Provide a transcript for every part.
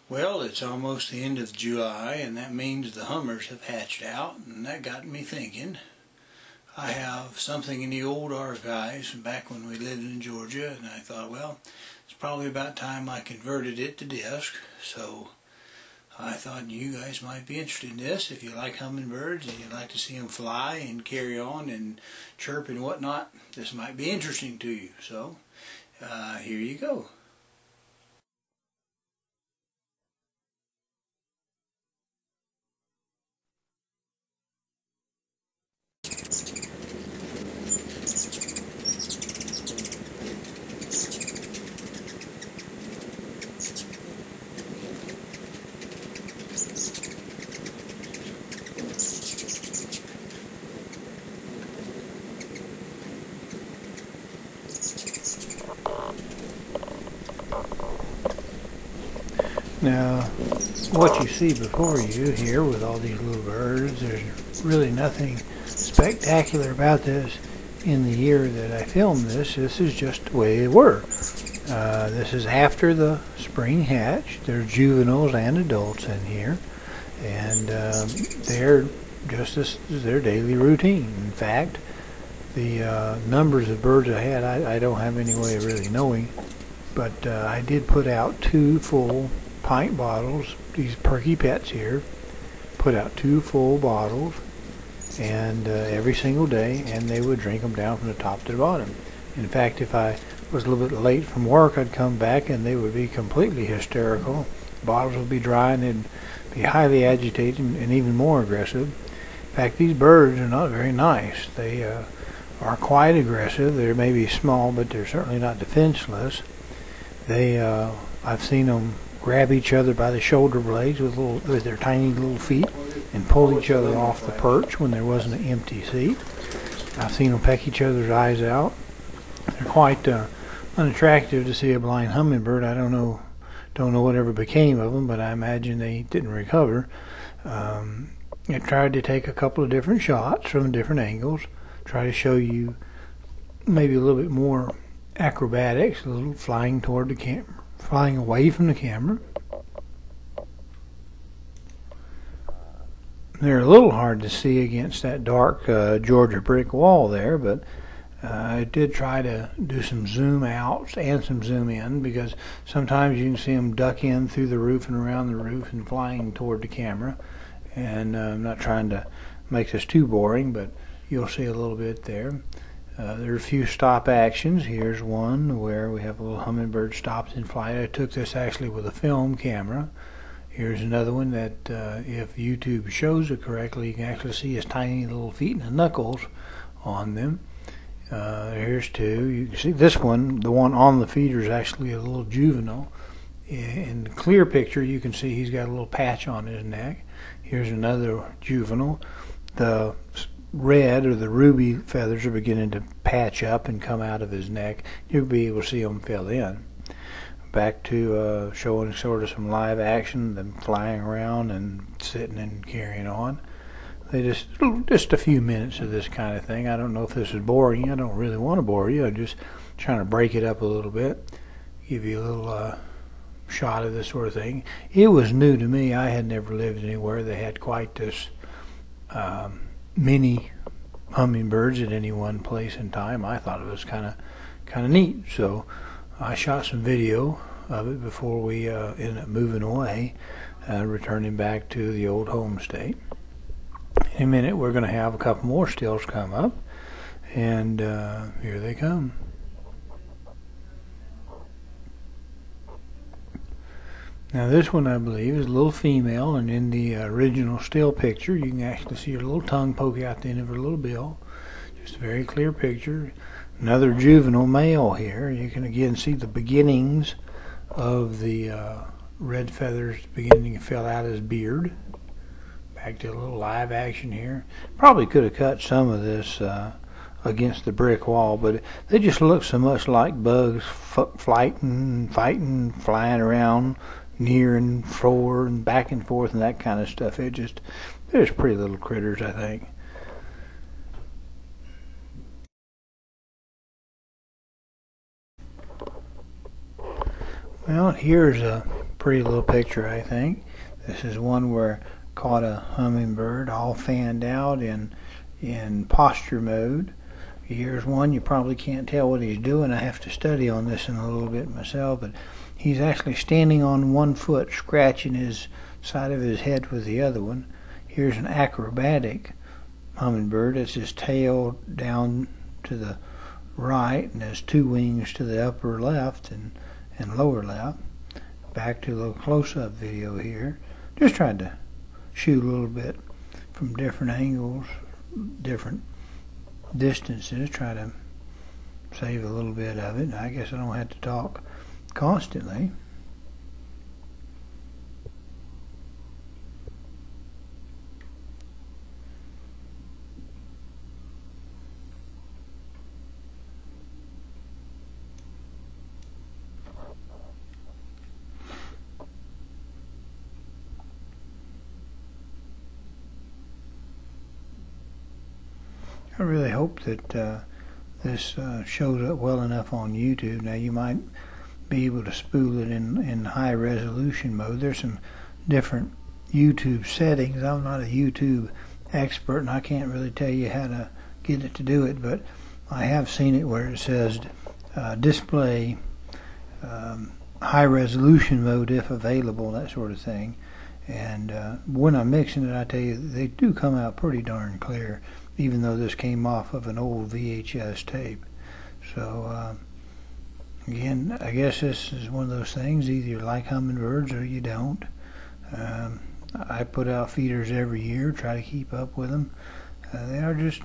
Well, it's almost the end of July, and that means the hummers have hatched out, and that got me thinking. I have something in the old archives from back when we lived in Georgia, and I thought, well, it's probably about time I converted it to disc, so I thought you guys might be interested in this. If you like hummingbirds and you'd like to see them fly and carry on and chirp and whatnot, this might be interesting to you. So, here you go. Now, what you see before you here with all these little birds, there's really nothing spectacular about this in the year that I filmed this. This is just the way they were. This is after the spring hatch. There's juveniles and adults in here, and they're just this is their daily routine. In fact, the numbers of birds I had, I don't have any way of really knowing, but I did put out 2 full pint bottles. These Perky Pets here put out 2 full bottles, and every single day, and they would drink them down from the top to the bottom. In fact, if I was a little bit late from work, I'd come back and they would be completely hysterical. Bottles would be dry and they'd be highly agitated and even more aggressive. In fact, these birds are not very nice. They are quite aggressive. They're maybe small, but they're certainly not defenseless. I've seen them grab each other by the shoulder blades with their tiny little feet and pull each other off the perch when there wasn't an empty seat. I've seen them peck each other's eyes out. They're quite unattractive to see a blind hummingbird. I don't know whatever became of them, but I imagine they didn't recover. I tried to take a couple of different shots from different angles, try to show you maybe a little bit more acrobatics, a little flying toward the camera, flying away from the camera. They're a little hard to see against that dark Georgia brick wall there, but I did try to do some zoom outs and some zoom in, because sometimes you can see them duck in through the roof and around the roof and flying toward the camera. And I'm not trying to make this too boring, but you'll see a little bit there. There are a few stop actions. Here's one where we have a little hummingbird stopped in flight. I took this actually with a film camera. Here's another one that if YouTube shows it correctly, you can actually see his tiny little feet and the knuckles on them. Here's 2. You can see this one, the one on the feeder, is actually a little juvenile. In the clear picture, you can see he's got a little patch on his neck. Here's another juvenile. The red or the ruby feathers are beginning to patch up and come out of his neck. You'll be able to see them fill in. Back to showing sort of some live action, them flying around and sitting and carrying on. They just a few minutes of this kind of thing. I don't know if this is boring. I don't really want to bore you. I'm just trying to break it up a little bit, give you a little shot of this sort of thing. It was new to me. I had never lived anywhere that had quite this many hummingbirds at any one place in time. I thought it was kind of neat. So I shot some video of it before we ended up moving away, returning back to the old home state. In a minute, we're going to have a couple more stills come up, and here they come. Now this one, I believe, is a little female, and in the original still picture you can actually see her little tongue poke out the end of her little bill. Just a very clear picture. Another juvenile male here. You can again see the beginnings of the red feathers beginning to fill out his beard. Back to a little live action here. Probably could have cut some of this against the brick wall, but they just look so much like bugs fighting, flying around near and forward and back and forth and that kind of stuff. They're just pretty little critters, I think. Well, here's a pretty little picture, I think. This is one where I caught a hummingbird all fanned out in posture mode. Here's one, you probably can't tell what he's doing. I have to study on this in a little bit myself, but he's actually standing on one foot, scratching his side of his head with the other one. Here's an acrobatic hummingbird. It's his tail down to the right and has two wings to the upper left and lower left. Back to a little close-up video here. Just tried to shoot a little bit from different angles, different distances, try to save a little bit of it. I guess I don't have to talk constantly. I really hope that this shows up well enough on YouTube. Now you might be able to spool it in high resolution mode. There's some different YouTube settings. I'm not a YouTube expert and I can't really tell you how to get it to do it, but I have seen it where it says display high resolution mode if available, that sort of thing. And when I'm mixing it, I tell you, they do come out pretty darn clear, even though this came off of an old VHS tape. So again, I guess this is one of those things, either you like hummingbirds or you don't. I put out feeders every year, try to keep up with them. They are just,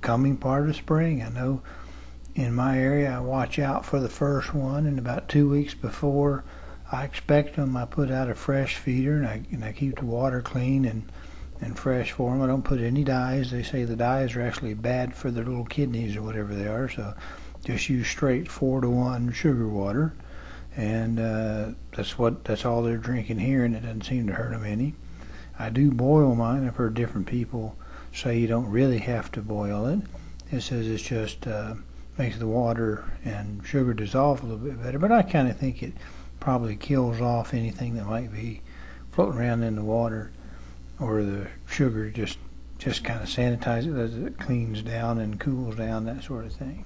coming part of spring. I know in my area I watch out for the first one, and about 2 weeks before I expect them, I put out a fresh feeder, and I keep the water clean and fresh for them. I don't put any dyes. They say the dyes are actually bad for their little kidneys or whatever they are, so just use straight 4-to-1 sugar water, and that's all they're drinking here, and it doesn't seem to hurt them any. I do boil mine. I've heard different people say you don't really have to boil it. It says it's just makes the water and sugar dissolve a little bit better, but I kind of think it probably kills off anything that might be floating around in the water, or the sugar just kind of sanitizes it as it cleans down and cools down, that sort of thing.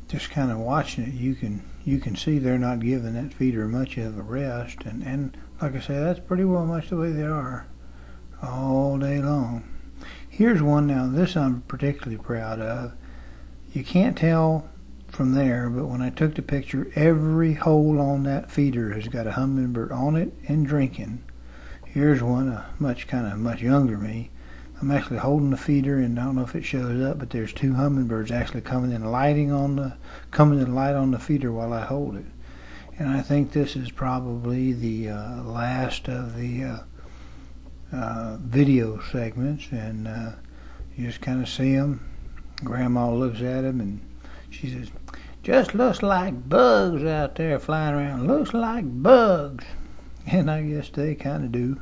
Just kind of watching it, you can see they're not giving that feeder much of a rest, and like I say, that's pretty well much the way they are all day long. Here's one now, this I'm particularly proud of. You can't tell from there, but when I took the picture, every hole on that feeder has got a hummingbird on it and drinking. Here's one, much younger me. I'm actually holding the feeder, and I don't know if it shows up, but there's two hummingbirds actually coming in light on the feeder while I hold it. And I think this is probably the last of the video segments, and you just kind of see them. Grandma looks at them and she says, "Just looks like bugs out there flying around. Looks like bugs." And I guess they kind of do.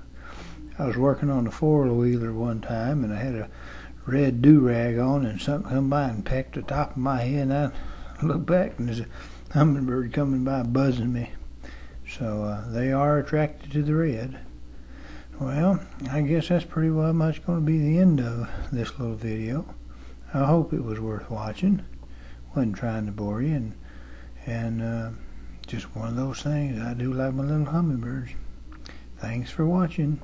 I was working on a four-wheeler one time, and I had a red do-rag on, and something come by and pecked the top of my head, and I looked back, and there's a hummingbird coming by buzzing me. So they are attracted to the red. Well, I guess that's pretty well much going to be the end of this little video. I hope it was worth watching. Wasn't trying to bore you, and just one of those things. I do like my little hummingbirds. Thanks for watching.